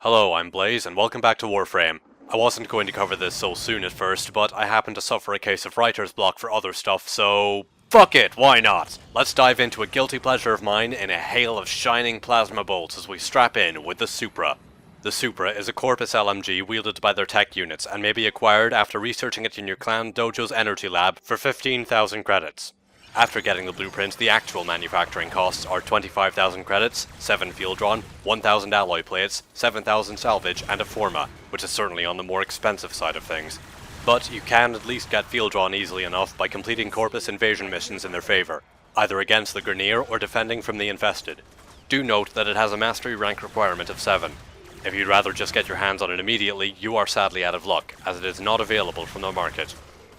Hello, I'm Blaze, and welcome back to Warframe. I wasn't going to cover this so soon at first, but I happen to suffer a case of writer's block for other stuff, so fuck it, why not? Let's dive into a guilty pleasure of mine in a hail of shining plasma bolts as we strap in with the Supra. The Supra is a Corpus LMG wielded by their tech units and may be acquired after researching it in your clan dojo's energy lab for 15,000 credits. After getting the blueprint, the actual manufacturing costs are 25,000 credits, 7 field drawn, 1,000 alloy plates, 7,000 salvage, and a forma, which is certainly on the more expensive side of things. But you can at least get field drawn easily enough by completing Corpus invasion missions in their favour, either against the Grineer or defending from the infested. Do note that it has a mastery rank requirement of 7. If you'd rather just get your hands on it immediately, you are sadly out of luck, as it is not available from the market.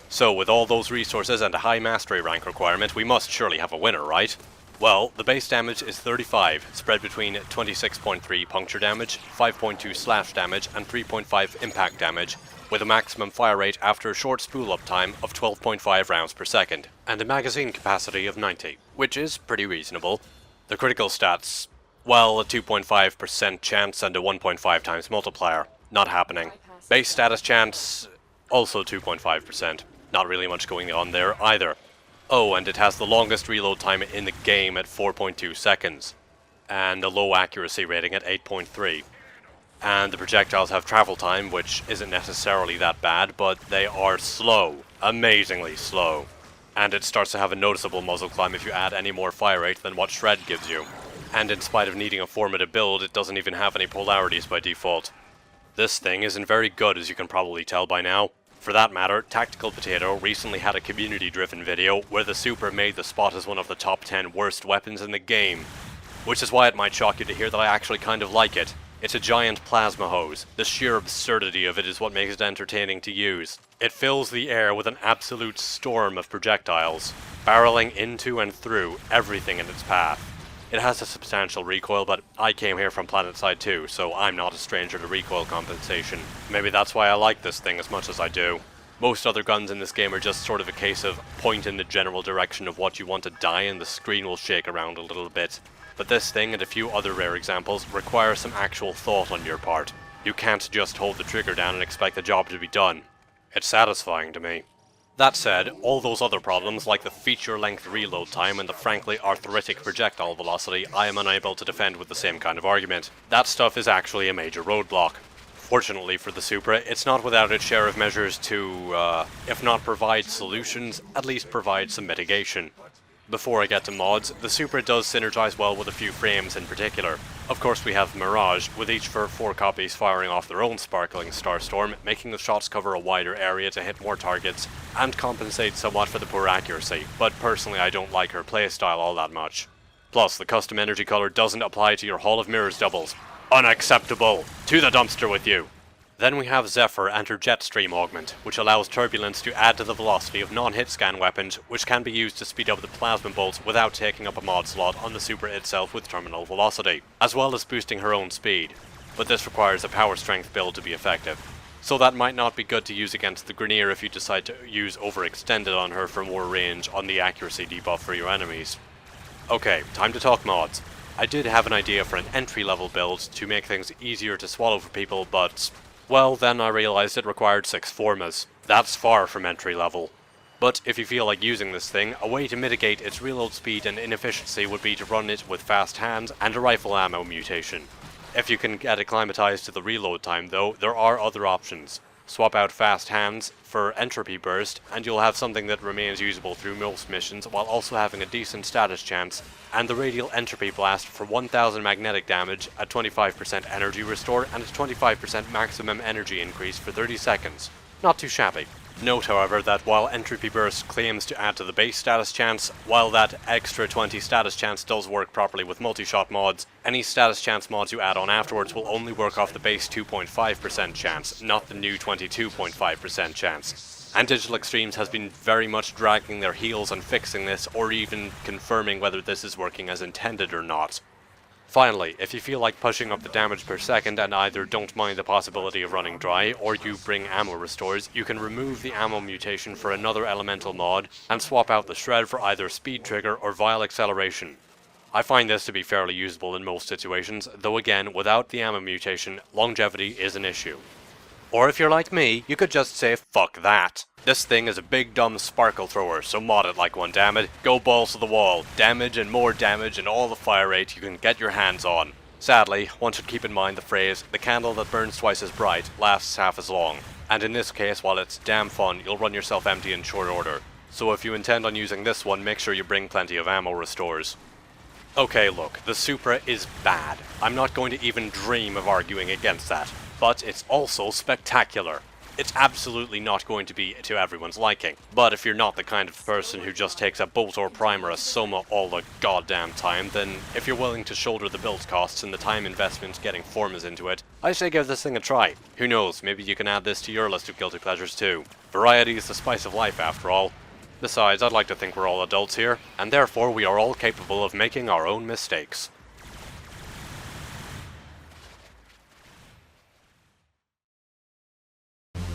So, with all those resources and a high mastery rank requirement, we must surely have a winner, right? Well, the base damage is 35, spread between 26.3 puncture damage, 5.2 slash damage, and 3.5 impact damage, with a maximum fire rate after a short spool-up time of 12.5 rounds per second, and a magazine capacity of 90, which is pretty reasonable. The critical stats, well, a 2.5% chance and a 1.5 times multiplier. Not happening. Base status chance, also 2.5%. Not really much going on there either. Oh, and it has the longest reload time in the game at 4.2 seconds, and a low accuracy rating at 8.3. And the projectiles have travel time, which isn't necessarily that bad, but they are slow. Amazingly slow. And it starts to have a noticeable muzzle climb if you add any more fire rate than what Shred gives you. And in spite of needing a formative build, it doesn't even have any polarities by default. This thing isn't very good, as you can probably tell by now. For that matter, Tactical Potato recently had a community-driven video where the Supra made the spot as one of the top 10 worst weapons in the game. Which is why it might shock you to hear that I actually kind of like it. It's a giant plasma hose. The sheer absurdity of it is what makes it entertaining to use. It fills the air with an absolute storm of projectiles, barreling into and through everything in its path. It has a substantial recoil, but I came here from PlanetSide 2, so I'm not a stranger to recoil compensation. Maybe that's why I like this thing as much as I do. Most other guns in this game are just sort of a case of point in the general direction of what you want to die and the screen will shake around a little bit. But this thing and a few other rare examples require some actual thought on your part. You can't just hold the trigger down and expect the job to be done. It's satisfying to me. That said, all those other problems like the feature-length reload time and the frankly arthritic projectile velocity I am unable to defend with the same kind of argument. That stuff is actually a major roadblock. Fortunately for the Supra, it's not without its share of measures to, if not provide solutions, at least provide some mitigation. Before I get to mods, the Supra does synergize well with a few frames in particular. Of course we have Mirage, with each for 4 copies firing off their own sparkling Starstorm, making the shots cover a wider area to hit more targets, and compensate somewhat for the poor accuracy, but personally I don't like her playstyle all that much. Plus, the custom energy color doesn't apply to your Hall of Mirrors doubles. Unacceptable! To the dumpster with you! Then we have Zephyr and her Jetstream augment, which allows turbulence to add to the velocity of non-hit scan weapons, which can be used to speed up the plasma bolts without taking up a mod slot on the Supra itself with terminal velocity, as well as boosting her own speed. But this requires a power strength build to be effective. So that might not be good to use against the Grineer if you decide to use overextended on her for more range on the accuracy debuff for your enemies. Okay, time to talk mods. I did have an idea for an entry-level build to make things easier to swallow for people, but well, then I realized it required 6 formas. That's far from entry level. But if you feel like using this thing, a way to mitigate its reload speed and inefficiency would be to run it with fast hands and a rifle ammo mutation. If you can get acclimatized to the reload time though, there are other options. Swap out fast hands for entropy burst, and you'll have something that remains usable through most missions while also having a decent status chance, and the radial entropy blast for 1000 magnetic damage, a 25% energy restore, and a 25% maximum energy increase for 30 seconds. Not too shabby. Note, however, that while entropy burst claims to add to the base status chance, while that extra 20 status chance does work properly with multi-shot mods, any status chance mods you add on afterwards will only work off the base 2.5% chance, not the new 22.5% chance. And Digital Extremes has been very much dragging their heels on fixing this, or even confirming whether this is working as intended or not. Finally, if you feel like pushing up the damage per second and either don't mind the possibility of running dry, or you bring ammo restores, you can remove the ammo mutation for another elemental mod, and swap out the shred for either speed trigger or vial acceleration. I find this to be fairly usable in most situations, though again, without the ammo mutation, longevity is an issue. Or if you're like me, you could just say fuck that. This thing is a big dumb sparkle thrower, so mod it like one, damn it. Go balls to the wall. Damage and more damage and all the fire rate you can get your hands on. Sadly, one should keep in mind the phrase, the candle that burns twice as bright lasts half as long. And in this case, while it's damn fun, you'll run yourself empty in short order. So if you intend on using this one, make sure you bring plenty of ammo restores. Okay, look, the Supra is bad. I'm not going to even dream of arguing against that. But it's also spectacular. It's absolutely not going to be to everyone's liking. But if you're not the kind of person who just takes a bolt or primer a Soma all the goddamn time, then if you're willing to shoulder the build costs and the time investment getting formas into it, I say give this thing a try. Who knows, maybe you can add this to your list of guilty pleasures too. Variety is the spice of life after all. Besides, I'd like to think we're all adults here, and therefore we are all capable of making our own mistakes.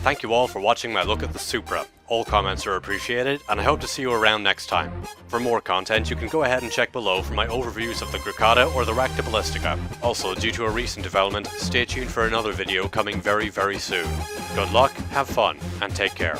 Thank you all for watching my look at the Supra. All comments are appreciated, and I hope to see you around next time. For more content, you can go ahead and check below for my overviews of the Gricata or the Recta Ballistica. Also, due to a recent development, stay tuned for another video coming very, very soon. Good luck, have fun, and take care.